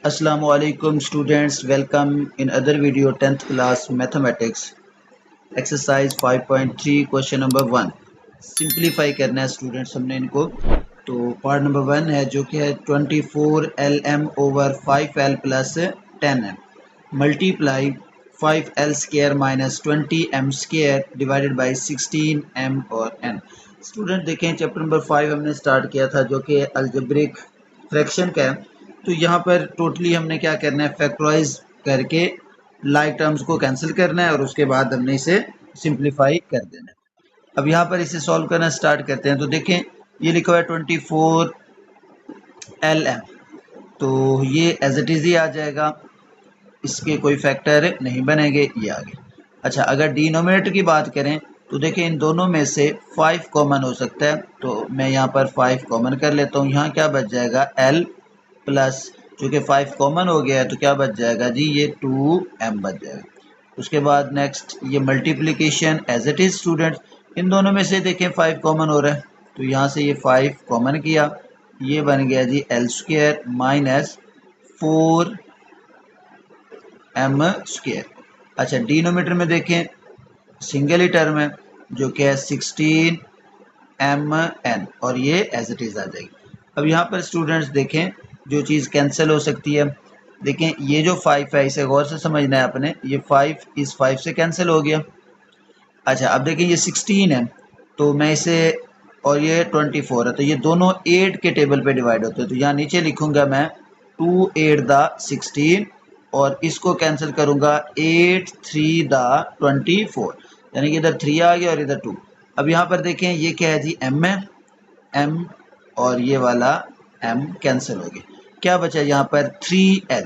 Assalamu alaikum students, welcome in other video 10th class mathematics exercise 5.3 question number 1 simplify करना है students हमने इनको। तो पार्ट नंबर 1 है जो कि है 24lm over 5l plus 10m multiply 5l square minus 20m square divided by 16m और n। स्टूडेंट देखें चैप्टर नंबर 5 हमने स्टार्ट किया था जो कि अलजेब्रिक फ्रैक्शन का है। तो यहाँ पर टोटली हमने क्या करना है, फैक्टराइज करके लाइक टर्म्स को कैंसिल करना है और उसके बाद हमने इसे सिंप्लीफाई कर देना है। अब यहाँ पर इसे सॉल्व करना स्टार्ट करते हैं। तो देखें ये लिखा हुआ है 24lm, तो ये एज इट इज़ ही आ जाएगा, इसके कोई फैक्टर नहीं बनेंगे, ये आ गए। अच्छा, अगर डिनोमिनेटर की बात करें तो देखिए इन दोनों में से 5 कॉमन हो सकता है, तो मैं यहाँ पर 5 कॉमन कर लेता हूँ। यहाँ क्या बच जाएगा l प्लस, चूँकि 5 कॉमन हो गया है तो क्या बच जाएगा जी, ये 2m बच जाएगा। उसके बाद नेक्स्ट ये multiplication as it is students, इन दोनों में से देखें 5 कॉमन हो रहा है तो यहाँ से ये 5 कॉमन किया, ये बन गया जी l square minus 4m square. अच्छा, डिनोमीटर में देखें सिंगल ही टर्म है जो कि है 16mn और ये एज इट इज़ आ जाएगी। अब यहाँ पर स्टूडेंट्स देखें जो चीज़ कैंसिल हो सकती है, देखें ये जो 5 है इसे गौर से समझना है आपने, ये 5 इस 5 से कैंसिल हो गया। अच्छा, अब देखें ये 16 है तो मैं इसे, और ये 24 है तो ये दोनों 8 के टेबल पे डिवाइड होते हैं, तो यहाँ नीचे लिखूंगा मैं 2 8 द 16 और इसको कैंसिल करूंगा 8 3 द 24, यानी कि इधर 3 आ गया और इधर 2। अब यहाँ पर देखें ये क्या है जी, m है, m और ये वाला m कैंसिल हो गया, क्या बचा यहाँ पर 3l,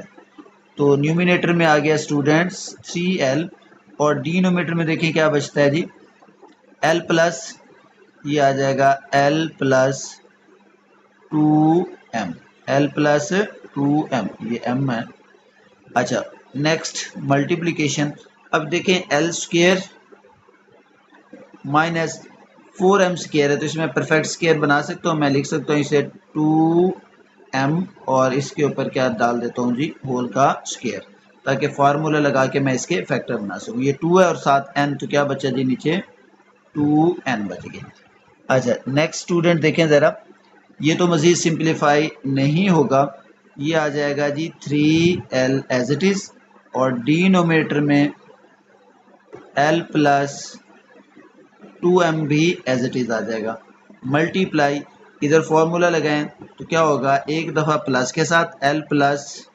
तो न्यूमिनेटर में आ गया स्टूडेंट्स 3l और डिनोमिनेटर में देखें क्या बचता है जी, l प्लस ये आ जाएगा l plus 2m, l plus 2m, ये m है। अच्छा, नेक्स्ट मल्टीप्लिकेशन, अब देखें l square minus 4m square है तो इसमें परफेक्ट स्क्वायर बना सकता हूँ, मैं लिख सकता हूँ इसे 2m और इसके ऊपर क्या डाल देता हूँ जी, होल का स्क्वायर, ताकि फार्मूला लगा के मैं इसके फैक्टर बना सकूँ। ये 2 है और साथ n, तो क्या बचा जी नीचे 2n बच गया। अच्छा, नेक्स्ट स्टूडेंट देखें ज़रा, ये तो मज़ीद सिंप्लीफाई नहीं होगा, ये आ जाएगा जी 3l एज इट इज़ और डिनोमिनेटर में l प्लस 2m भी एज इट इज़ आ जाएगा। मल्टीप्लाई, इधर फॉर्मूला लगाएं तो क्या होगा, एक दफ़ा प्लस के साथ l प्लस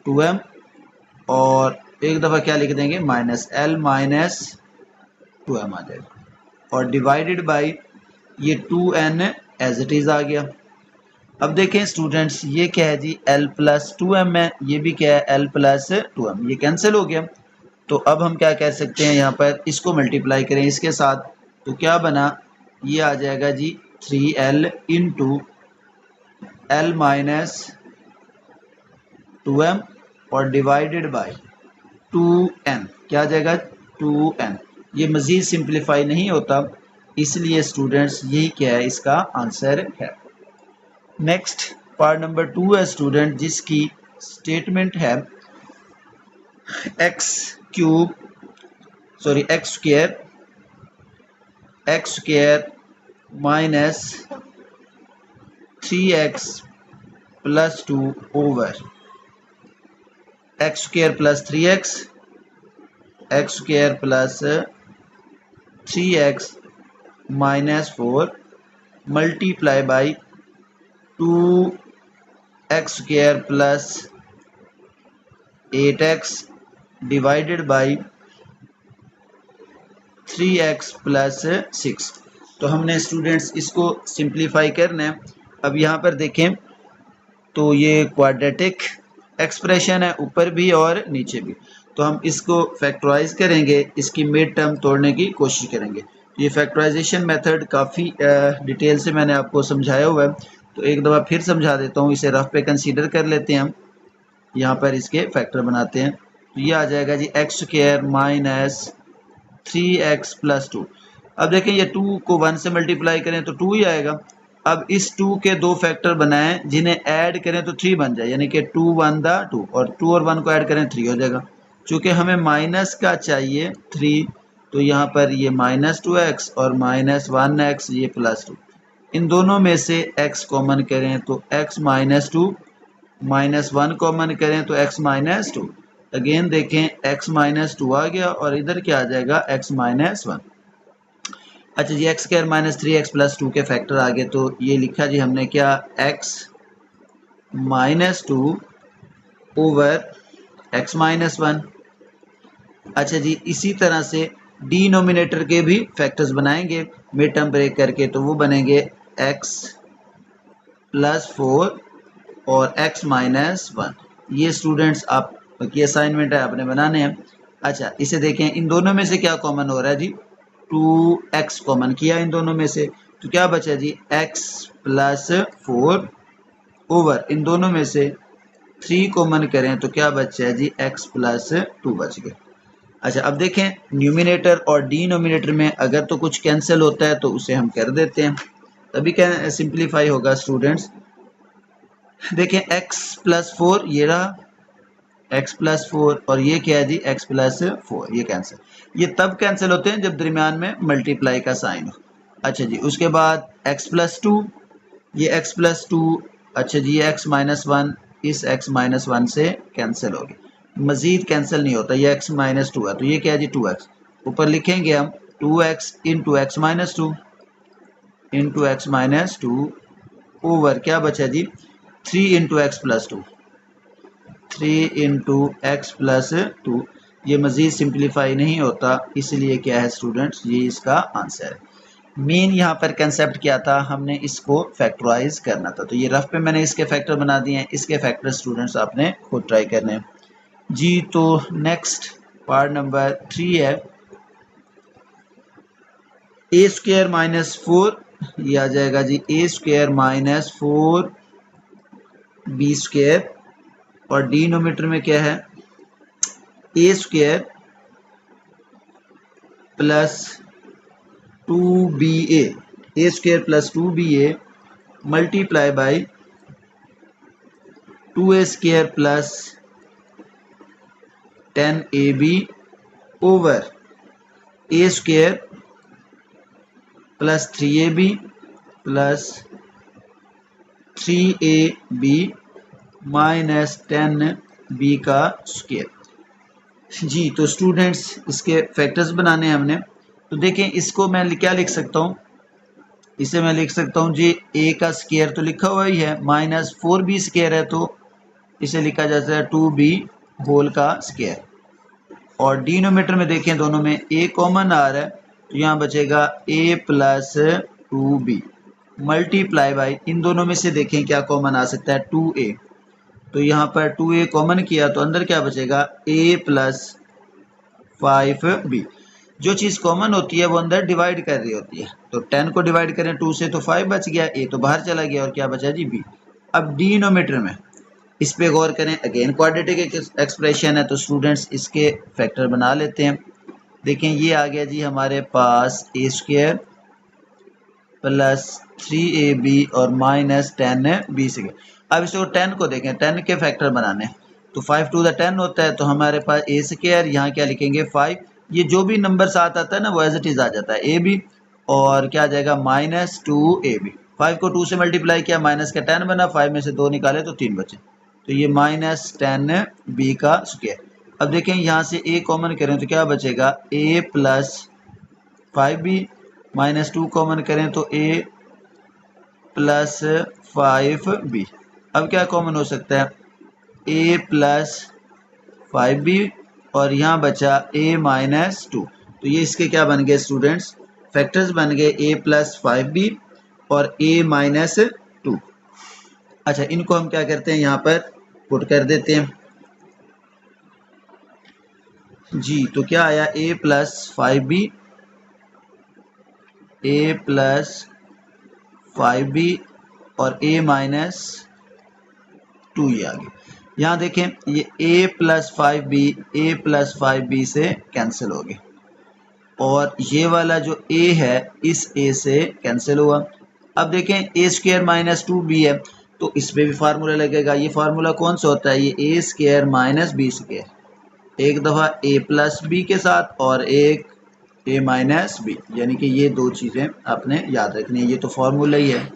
2m और एक दफ़ा क्या लिख देंगे, माइनस l माइनस 2m आ जाएगा और डिवाइडेड बाई ये 2n एज इट इज़ आ गया। अब देखें स्टूडेंट्स ये क्या है जी, l प्लस 2m है, ये भी क्या है l प्लस 2m, ये कैंसिल हो गया। तो अब हम क्या कह सकते हैं, यहाँ पर इसको मल्टीप्लाई करें इसके साथ तो क्या बना, ये आ जाएगा जी 3l into l minus 2m और डिवाइडेड बाई 2n, क्या आ जाएगा 2n। ये मज़ीद सिंप्लीफाई नहीं होता, इसलिए स्टूडेंट्स यही क्या है, इसका आंसर है। नेक्स्ट पार्ट नंबर 2 है स्टूडेंट, जिसकी स्टेटमेंट है x square minus 3x plus 2 over x square plus 3x, x square plus 3x minus 4 multiply by 2x square plus 8x divided by 3x plus 6। तो हमने students इसको simplify करना है। अब यहाँ पर देखें तो ये क्वाड्रेटिक एक्सप्रेशन है, ऊपर भी और नीचे भी, तो हम इसको फैक्टराइज करेंगे, इसकी मिड टर्म तोड़ने की कोशिश करेंगे। ये फैक्टराइजेशन मेथड काफ़ी डिटेल से मैंने आपको समझाया हुआ है, तो एक दफ़ा फिर समझा देता हूँ, इसे रफ पे कंसीडर कर लेते हैं हम। यहाँ पर इसके फैक्टर बनाते हैं तो ये आ जाएगा जी x square minus 3x plus 2। अब देखें ये 2 को 1 से मल्टीप्लाई करें तो 2 ही आएगा। अब इस 2 के 2 फैक्टर बनाएं जिन्हें ऐड करें तो 3 बन जाए, यानी कि 2 1 दा 2 और 2 और 1 को ऐड करें 3 हो जाएगा। चूंकि हमें माइनस का चाहिए 3 तो यहाँ पर ये -2x और -1x ये +2, इन दोनों में से x कॉमन करें तो x -2 -1 कॉमन करें तो x -2, अगेन देखें x -2 आ गया और इधर क्या आ जाएगा x -1। अच्छा जी x² - 3x + 2 के फैक्टर आगे तो ये लिखा जी हमने क्या x -2 ओवर x -1। अच्छा जी इसी तरह से डिनोमिनेटर के भी फैक्टर्स बनाएंगे मिड टर्म ब्रेक करके, तो वो बनेंगे x +4 और x -1। ये स्टूडेंट्स आपकी असाइनमेंट है, आपने बनाने हैं। अच्छा इसे देखें इन दोनों में से क्या कॉमन हो रहा है जी, 2x कॉमन किया इन दोनों में से तो क्या बचा जी x +4 ओवर इन दोनों में से 3 कॉमन करें तो क्या बचा है जी x +2 बच गया। अच्छा अब देखें न्यूमिनेटर और डिनोमिनेटर में अगर तो कुछ कैंसिल होता है तो उसे हम कर देते हैं, तभी क्या सिंप्लीफाई होगा स्टूडेंट्स। देखें x +4 ये रहा x +4 और ये क्या है जी x +4, ये कैंसिल, ये तब कैंसिल होते हैं जब दरमियान में मल्टीप्लाई का साइन हो। अच्छा जी उसके बाद x +2, ये x +2, अच्छा जी ये x -1 इस x -1 से कैंसिल हो गया, मजीद कैंसिल नहीं होता, ये x -2 है तो ये क्या है जी 2x, ऊपर लिखेंगे हम 2x × x -2 × x -2 ओवर क्या बचा जी 3 × x +2, 3 × x +2, ये मजीद सिंप्लीफाई नहीं होता, इसलिए क्या है स्टूडेंट्स ये इसका आंसर है। मेन यहाँ पर कंसेप्ट क्या था, हमने इसको फैक्टराइज करना था, तो ये रफ पे मैंने इसके फैक्टर बना दिए हैं, इसके फैक्टर स्टूडेंट्स आपने खुद ट्राई करने हैं जी। तो नेक्स्ट पार्ट नंबर 3 है a² - 4, ये आ जाएगा जी a² - 4 b² और डिनोमिनेटर में क्या है a² + 2ba, a² + 2ba multiply by 2a² + 10ab over a² + 3ab + 3ab - 10b का स्क्वायर जी। तो स्टूडेंट्स इसके फैक्टर्स बनाने हैं हमने, तो देखें इसको मैं क्या लिख सकता हूँ, इसे मैं लिख सकता हूँ जी a का स्क्वायर तो लिखा हुआ ही है, -4b² है तो इसे लिखा जाता है 2b होल का स्क्वायर, और डिनोमिनेटर में देखें दोनों में a कॉमन आ रहा है तो यहाँ बचेगा a + 2b मल्टीप्लाई बाई इन दोनों में से देखें क्या कॉमन आ सकता है 2a, तो यहाँ पर 2a कॉमन किया तो अंदर क्या बचेगा a + 5b, जो चीज़ कॉमन होती है वो अंदर डिवाइड कर रही होती है, तो 10 को डिवाइड करें 2 से तो 5 बच गया, a तो बाहर चला गया और क्या बचा जी b। अब डिनोमिनेटर में इस पे गौर करें, अगेन क्वाड्रेटिक एक्सप्रेशन है तो स्टूडेंट्स इसके फैक्टर बना लेते हैं। देखें ये आ गया जी हमारे पास a² + 3ab और -10b²। अब इसको 10 को देखें, 10 के फैक्टर बनाने तो 5 × 10 होता है, तो हमारे पास a², यहाँ क्या लिखेंगे 5, ये जो भी नंबर साथ आता है ना वो एज इट इज आ जाता है ab, और क्या आ जाएगा -2ab, 5 को 2 से मल्टीप्लाई किया माइनस का 10 बना, 5 में से 2 निकाले तो 3 बचे, तो ये -10b का स्क्वायर। अब देखें यहाँ से a कॉमन करें तो क्या बचेगा a + 5b, -2 कॉमन करें तो a + 5b, अब क्या कॉमन हो सकता है a + 5b और यहाँ बचा a - 2, तो ये इसके क्या बन गए स्टूडेंट्स फैक्टर्स बन गए a + 5b और a - 2। अच्छा इनको हम क्या करते हैं यहाँ पर पुट कर देते हैं जी, तो क्या आया a + 5b, a + 5b और a - 2 ये आ गया। यहाँ देखें ये a + 5b से कैंसिल हो गया, और ये वाला जो a है इस a से कैंसिल हुआ, अब देखें ए स्क्वायर माइनस 2b है तो इस पे भी फार्मूला लगेगा। ये फार्मूला कौन सा होता है? ये ए स्क्वायर माइनस बी स्क्वायर, एक दफ़ा ए प्लस बी के साथ और एक ए माइनस बी, यानी कि ये दो चीज़ें आपने याद रखनी है। ये तो फार्मूला ही है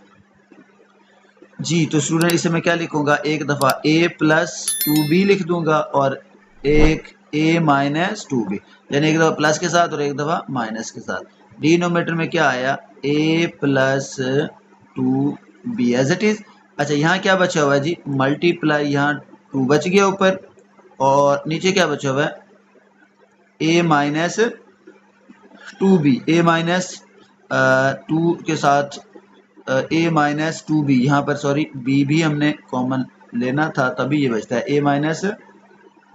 जी। तो स्टूडेंट इसे मैं क्या लिखूंगा? एक दफ़ा ए प्लस 2b लिख दूंगा और एक ए माइनस 2b, यानी एक दफ़ा प्लस के साथ और एक दफ़ा माइनस के साथ। डिनोमिनेटर में क्या आया? A plus 2b as it is. अच्छा यहाँ क्या बचा हुआ है जी? मल्टीप्लाई, यहाँ 2 बच गया ऊपर और नीचे क्या बचा हुआ है? A minus 2b, A minus 2 के साथ ए माइनस 2b, यहाँ पर सॉरी b भी हमने कॉमन लेना था तभी ये बचता है ए माइनस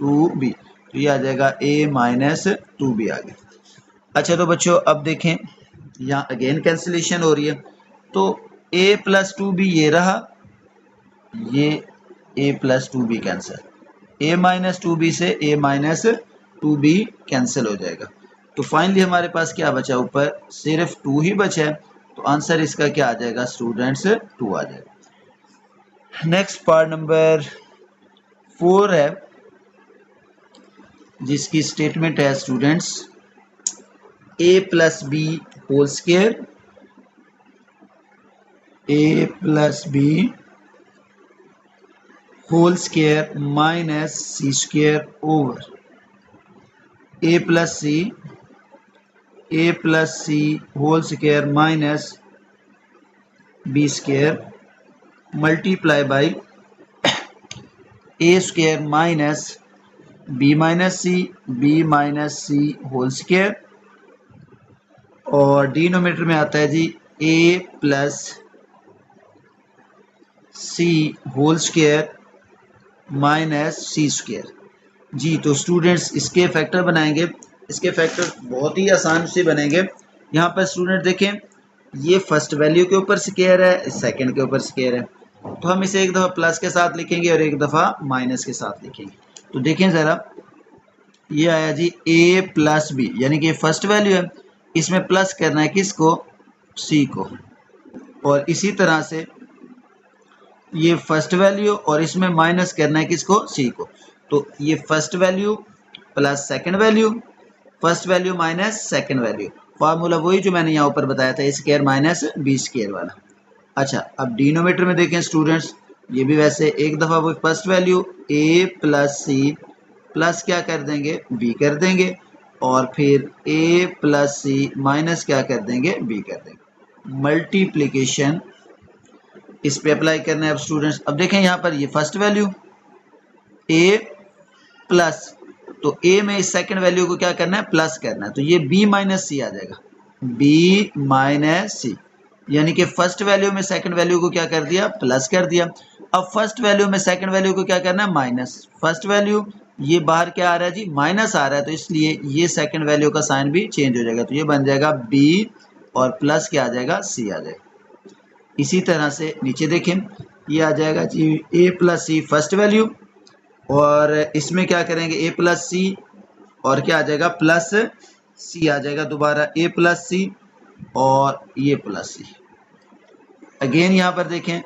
2b, तो ये आ जाएगा ए माइनस 2b आ गया। अच्छा तो बच्चों अब देखें यहाँ अगेन कैंसिलेशन हो रही है, तो a प्लस 2b ये रहा, ये a plus 2b cancel, a minus 2b से a माइनस 2b कैंसिल हो जाएगा। तो फाइनली हमारे पास क्या बचा? ऊपर सिर्फ 2 ही बचा है, तो आंसर इसका क्या आ जाएगा स्टूडेंट्स? 2 आ जाएगा। नेक्स्ट पार्ट नंबर 4 है जिसकी स्टेटमेंट है students a plus b whole square, a plus b whole square minus c square over a plus c whole square minus b square multiply by a square minus b minus c whole square, और denominator में आता है जी a plus c whole square minus c square जी। तो students इसके factor बनाएंगे, इसके फैक्टर बहुत ही आसान से बनेंगे। यहाँ पर स्टूडेंट देखें ये फर्स्ट वैल्यू के ऊपर स्क्वायर है, सेकंड के ऊपर स्क्वायर है, तो हम इसे एक दफ़ा प्लस के साथ लिखेंगे और एक दफ़ा माइनस के साथ लिखेंगे। तो देखें ज़रा, ये आया जी a प्लस बी, यानी कि फर्स्ट वैल्यू है, इसमें प्लस करना है किसको? c को, और इसी तरह से ये फर्स्ट वैल्यू और इसमें माइनस करना है किसको? c को। तो ये first value plus second value, first value minus second value, formula वही जो मैंने यहाँ ऊपर बताया था ए स्क्वायर माइनस बी स्क्वायर वाला। अच्छा अब डिनोमिनेटर में देखें स्टूडेंट्स, ये भी वैसे एक दफ़ा वो first value a plus C plus क्या कर देंगे? b कर देंगे, और फिर a प्लस सी माइनस क्या कर देंगे? b कर देंगे। मल्टीप्लिकेशन इस पे अप्लाई करना है अब स्टूडेंट्स। अब देखें यहाँ पर ये फर्स्ट वैल्यू a प्लस, तो a में इस सेकंड वैल्यू को क्या करना है? प्लस करना है, तो ये b माइनस सी आ जाएगा, b माइनस सी, यानी कि फर्स्ट वैल्यू में सेकंड वैल्यू को क्या कर दिया? प्लस कर दिया। अब फर्स्ट वैल्यू में सेकंड वैल्यू को क्या करना है? माइनस। फर्स्ट वैल्यू ये बाहर क्या आ रहा है जी? माइनस आ रहा है, तो इसलिए ये सेकंड वैल्यू का साइन भी चेंज हो जाएगा, तो ये बन जाएगा b और प्लस क्या आ जाएगा? c आ जाएगा। इसी तरह से नीचे देखें, ये आ जाएगा जी a plus C first value, और इसमें क्या करेंगे? a प्लस सी और क्या आ जाएगा? प्लस c आ जाएगा, दोबारा a प्लस सी और ये प्लस सी। अगेन यहाँ पर देखें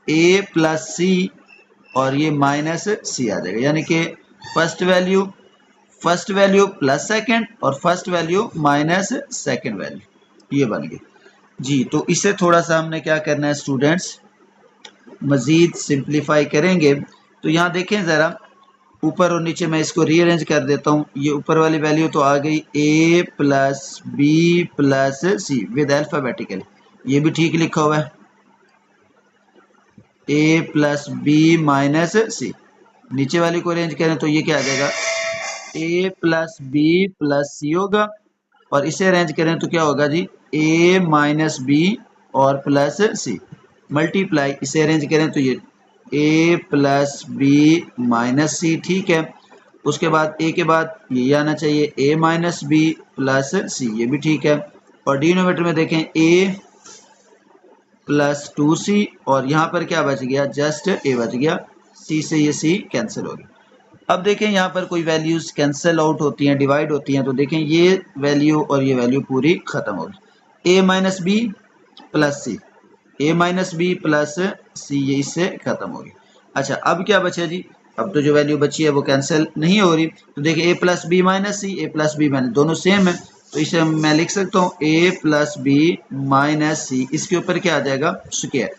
a प्लस सी और ये माइनस सी आ जाएगा, यानी कि फर्स्ट वैल्यू प्लस सेकंड और first value minus second value, ये बन गई जी। तो इसे थोड़ा सा हमने क्या करना है स्टूडेंट्स? मज़ीद सिंप्लीफाई करेंगे। तो यहाँ देखें ज़रा, ऊपर और नीचे मैं इसको रीअरेंज कर देता हूँ। ये ऊपर वाली वैल्यू तो आ गई a plus B plus C with alphabetical, ये भी ठीक लिखा हुआ है, a plus B minus C. नीचे वाली को अरेंज करें तो ये क्या आ जाएगा? a प्लस बी प्लस सी होगा, और इसे अरेंज करें तो क्या होगा जी? a माइनस बी और प्लस सी मल्टीप्लाई, इसे अरेंज करें तो ये a प्लस बी माइनस सी, ठीक है। उसके बाद a के बाद ये आना चाहिए a minus b plus c, ये भी ठीक है। और डिनोमिनेटर में देखें a प्लस 2c, और यहाँ पर क्या बच गया? जस्ट a बच गया, c से ये c कैंसिल हो गया। अब देखें यहाँ पर कोई वैल्यूज कैंसिल आउट होती हैं, डिवाइड होती हैं, तो देखें ये वैल्यू और ये वैल्यू पूरी खत्म होगी। a minus b plus c, a minus b plus c, ये इससे खत्म हो गया। अच्छा अब क्या बचा जी, अब तो जो वैल्यू बची है वो कैंसिल नहीं हो रही। तो देखिए ए प्लस बी माइनस सी, ए प्लस बी माइनस, दोनों सेम है, तो इसे मैं लिख सकता हूँ ए प्लस बी माइनस सी, इसके ऊपर क्या आ जाएगा स्क्वायर,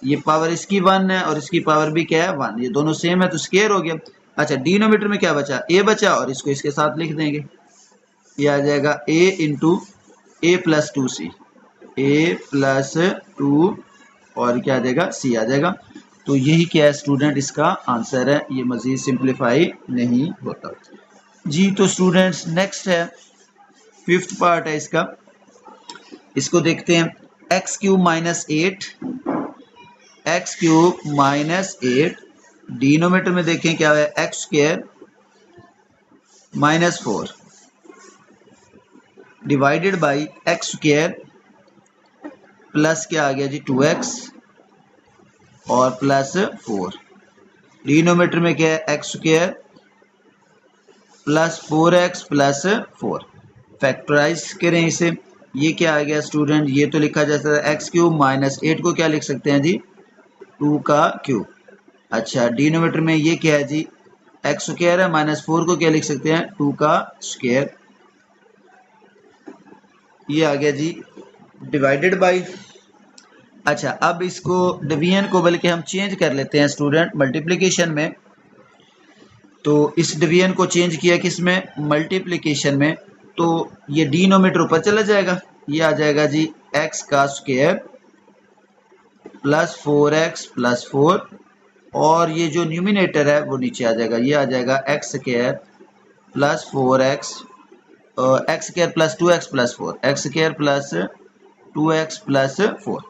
ये पावर इसकी 1 है और इसकी पावर भी क्या है 1, ये दोनों सेम है तो स्क्वायर हो गया। अच्छा डिनोमीटर में क्या बचा, ए बचा, और इसको इसके साथ लिख देंगे, ये आ जाएगा ए इंटू ए प्लस टू सी, ए प्लस टू और क्या आ जाएगा सी आ जाएगा। तो यही क्या है स्टूडेंट इसका आंसर है, ये मजीद सिंप्लीफाई नहीं होता जी। तो स्टूडेंट्स नेक्स्ट है, फिफ्थ पार्ट है इसका, इसको देखते हैं। X cube minus 8, x cube minus 8, denominator में देखें क्या है x square minus 4 divided by x square plus क्या आ गया जी 2x और प्लस 4, डिनोमीटर में क्या है x square plus 4x plus 4, factorise करें इसे, ये क्या आ गया स्टूडेंट, ये तो लिखा जा सकता है एक्स क्यूब माइनस 8 को क्या लिख सकते हैं जी 2 का क्यूब। अच्छा डिनोमीटर में ये क्या है जी एक्स स्क्वायर है, माइनस 4 को क्या लिख सकते हैं 2 का स्क्वायर, ये आ गया जी डिवाइडेड बाई। अच्छा अब इसको डिवीजन को बल्कि हम चेंज कर लेते हैं स्टूडेंट मल्टीप्लिकेशन में, तो इस डिवीजन को चेंज किया किस में मल्टीप्लिकेशन में, तो ये डिनोमीटर ऊपर चला जाएगा, ये आ जाएगा जी एक्स का स्क्वायर प्लस 4x प्लस 4 और ये जो न्यूमिनेटर है वो नीचे आ जाएगा, ये आ जाएगा x square plus 4x x square plus 2x plus 4, x square plus 2x plus 4।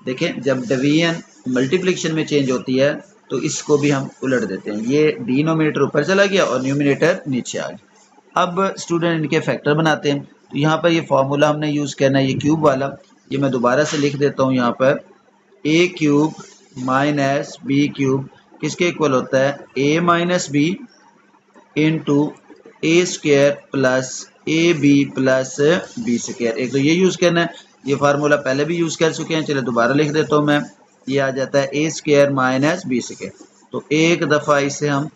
देखें जब डिवीजन मल्टीप्लिकेशन में चेंज होती है तो इसको भी हम उलट देते हैं, ये डिनोमिनेटर ऊपर चला गया और न्यूमिनेटर नीचे आ गया। अब स्टूडेंट इनके फैक्टर बनाते हैं, तो यहाँ पर ये फॉर्मूला हमने यूज़ करना है ये क्यूब वाला, ये मैं दोबारा से लिख देता हूँ यहाँ पर, a cube minus b cube किसके इक्वल होता है a minus b into a square plus A b plus b square. एक तो ये यूज़ करना है, ये फार्मूला पहले भी यूज़ कर चुके हैं, चलिए दोबारा लिख देता हूँ मैं, ये आ जाता है ए स्क्वायर माइनस बी स्क्वायर, तो एक दफ़ा इसे हम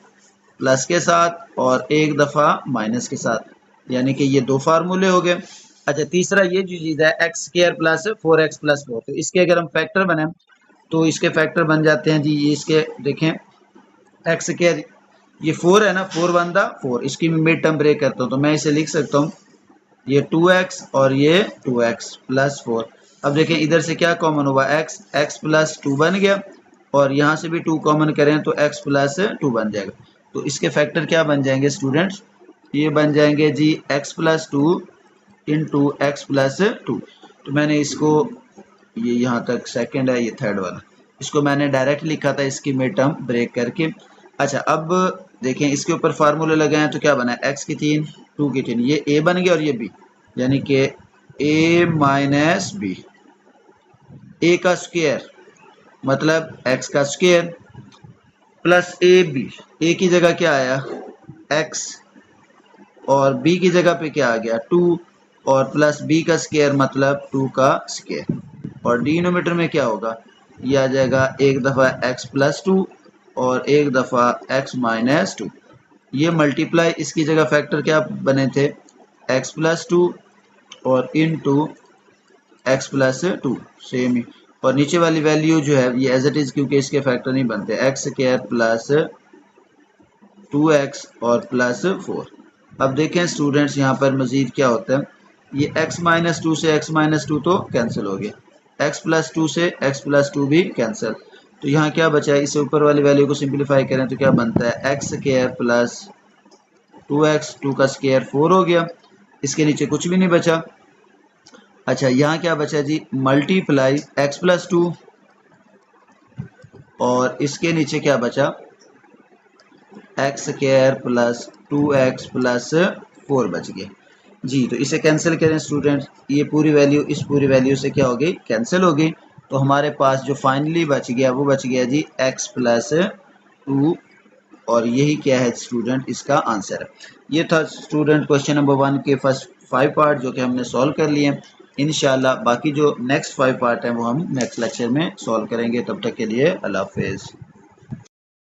प्लस के साथ और एक दफ़ा माइनस के साथ, यानी कि ये दो फार्मूले हो गए। अच्छा तीसरा ये जो चीज़ है x square plus 4x plus 4, तो इसके अगर हम फैक्टर बने तो इसके फैक्टर बन जाते हैं जी, ये इसके देखें एक्स स्क्वायर ये 4 है ना, 4 वन दा 4, इसकी मैं मिड टर्म ब्रेक करता हूँ तो मैं इसे लिख सकता हूँ ये 2x और ये 2x प्लस 4। अब देखें इधर से क्या कॉमन हुआ x, x प्लस 2 बन गया और यहाँ से भी 2 कॉमन करें तो x प्लस 2 बन जाएगा, तो इसके फैक्टर क्या बन जाएंगे स्टूडेंट्स, ये बन जाएंगे जी x plus 2 into x plus 2। तो मैंने इसको ये यहाँ तक सेकंड है, ये थर्ड वाला, इसको मैंने डायरेक्ट लिखा था इसकी मिड टर्म ब्रेक करके। अच्छा अब देखें इसके ऊपर फार्मूले लगाएं तो क्या बना x की 3 2 की 3, ये a बन गया और ये b, यानी कि a माइनस बी, a का स्क्वायर मतलब x का स्क्वायर प्लस ए बी, a की जगह क्या आया x और b की जगह पे क्या आ गया 2 और प्लस b का स्क्वायर मतलब 2 का स्क्वायर, और डिनोमीटर में क्या होगा ये आ जाएगा एक दफ़ा x प्लस 2 और एक दफ़ा x माइनस 2, ये मल्टीप्लाई इसकी जगह फैक्टर क्या बने थे x प्लस 2 और इनटू x प्लस 2 सेम ही, और नीचे वाली वैल्यू जो है ये एज इट इज़ क्योंकि इसके फैक्टर नहीं बनते, एक्स स्क्वायर प्लस 2x और प्लस 4। अब देखें स्टूडेंट्स यहाँ पर मज़ीद क्या होता है, ये x माइनस 2 से x माइनस 2 तो कैंसिल हो गया, x प्लस 2 से x प्लस 2 भी कैंसिल, तो यहाँ क्या बचा है, इसे ऊपर वाली वैल्यू को सिंप्लीफाई करें तो क्या बनता है एक्स स्क्वायर प्लस 2x, 2 का स्क्वायर 4 हो गया, इसके नीचे कुछ भी नहीं बचा। अच्छा यहाँ क्या बचा जी मल्टीप्लाई x प्लस 2 और इसके नीचे क्या बचा x square plus 2x plus 4 बच गया जी। तो इसे कैंसिल करें स्टूडेंट, ये पूरी वैल्यू इस पूरी वैल्यू से क्या हो गई कैंसिल हो गई, तो हमारे पास जो फाइनली बच गया वो बच गया जी x प्लस 2, और यही क्या है स्टूडेंट इसका आंसर है। ये था स्टूडेंट क्वेश्चन नंबर 1 के फर्स्ट 5 पार्ट जो कि हमने सॉल्व कर लिए हैं। इंशाल्लाह बाकी जो नेक्स्ट 5 पार्ट हैं वो हम नेक्स्ट लेक्चर में सॉल्व करेंगे। तब तक के लिए अल्लाह हाफिज़।